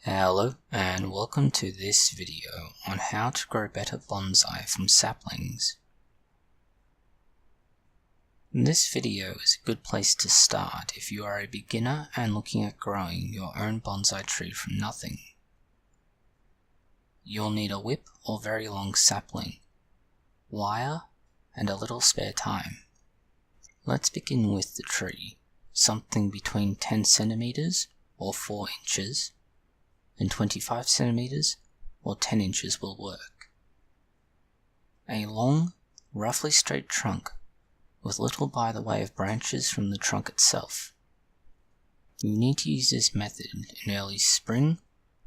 Hello and welcome to this video on how to grow better bonsai from saplings. This video is a good place to start if you are a beginner and looking at growing your own bonsai tree from nothing. You'll need a whip or very long sapling, wire, and a little spare time. Let's begin with the tree, something between 10 centimeters or 4 inches and 25 centimeters or 10 inches will work. A long, roughly straight trunk with little by the way of branches from the trunk itself. You need to use this method in early spring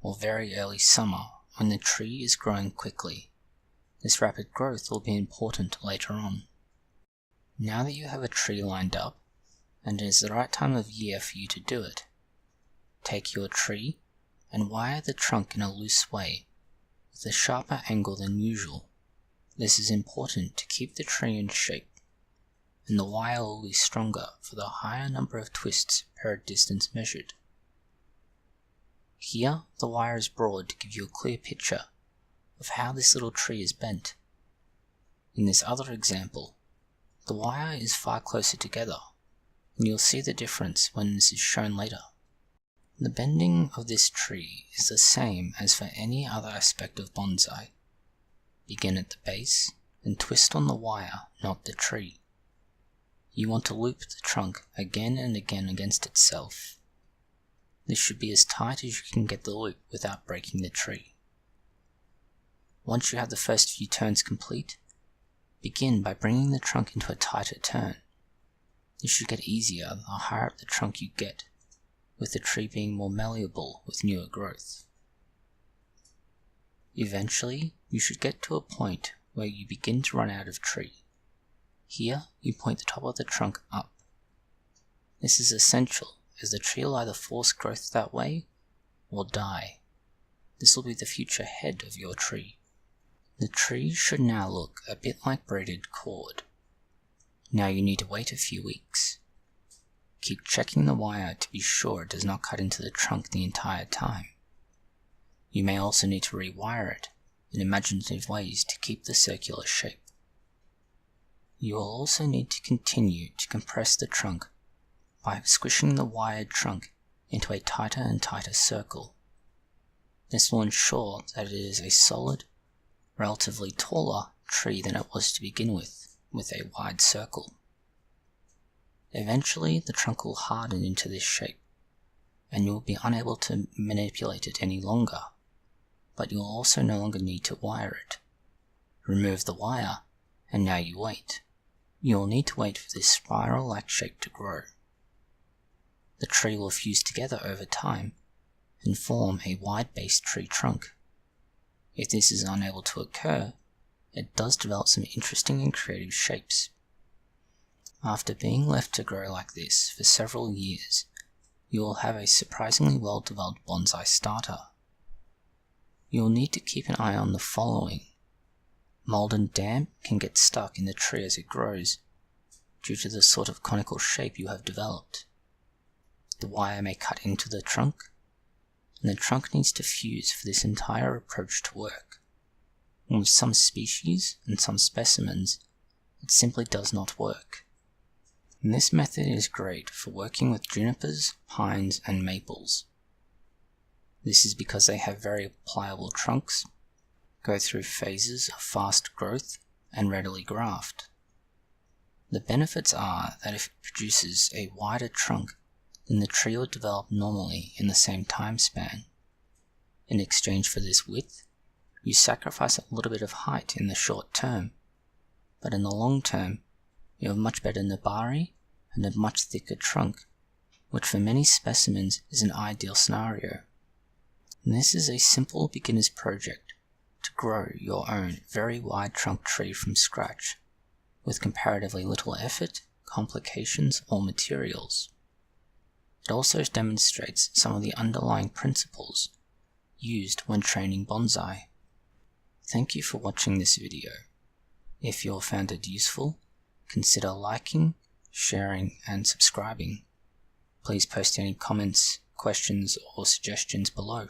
or very early summer when the tree is growing quickly. This rapid growth will be important later on. Now that you have a tree lined up, and it is the right time of year for you to do it, take your tree and wire the trunk in a loose way, with a sharper angle than usual. This is important to keep the tree in shape, and the wire will be stronger for the higher number of twists per distance measured. Here, the wire is broad to give you a clear picture of how this little tree is bent. In this other example, the wire is far closer together, and you'll see the difference when this is shown later. The bending of this tree is the same as for any other aspect of bonsai. Begin at the base and twist on the wire, not the tree. You want to loop the trunk again and again against itself. This should be as tight as you can get the loop without breaking the tree. Once you have the first few turns complete, begin by bringing the trunk into a tighter turn. This should get easier the higher up the trunk you get, with the tree being more malleable with newer growth. Eventually, you should get to a point where you begin to run out of tree. Here, you point the top of the trunk up. This is essential as the tree will either force growth that way or die. This will be the future head of your tree. The tree should now look a bit like braided cord. Now you need to wait a few weeks. Keep checking the wire to be sure it does not cut into the trunk the entire time. You may also need to rewire it in imaginative ways to keep the circular shape. You will also need to continue to compress the trunk by squishing the wired trunk into a tighter and tighter circle. This will ensure that it is a solid, relatively taller tree than it was to begin with a wide circle. Eventually, the trunk will harden into this shape, and you will be unable to manipulate it any longer, but you will also no longer need to wire it. Remove the wire, and now you wait. You will need to wait for this spiral-like shape to grow. The tree will fuse together over time and form a wide-based tree trunk. If this is unable to occur, it does develop some interesting and creative shapes. After being left to grow like this for several years, you will have a surprisingly well-developed bonsai starter. You will need to keep an eye on the following. Mold and damp can get stuck in the tree as it grows, due to the sort of conical shape you have developed. The wire may cut into the trunk, and the trunk needs to fuse for this entire approach to work. And with some species and some specimens, it simply does not work. And this method is great for working with junipers, pines, and maples. This is because they have very pliable trunks, go through phases of fast growth, and readily graft. The benefits are that if it produces a wider trunk, then the tree will develop normally in the same time span. In exchange for this width, you sacrifice a little bit of height in the short term, but in the long term, you have much better nebari and a much thicker trunk, which for many specimens is an ideal scenario. And this is a simple beginner's project to grow your own very wide trunk tree from scratch, with comparatively little effort, complications, or materials. It also demonstrates some of the underlying principles used when training bonsai. Thank you for watching this video. If you found it useful, consider liking, sharing, and subscribing. Please post any comments, questions, or suggestions below.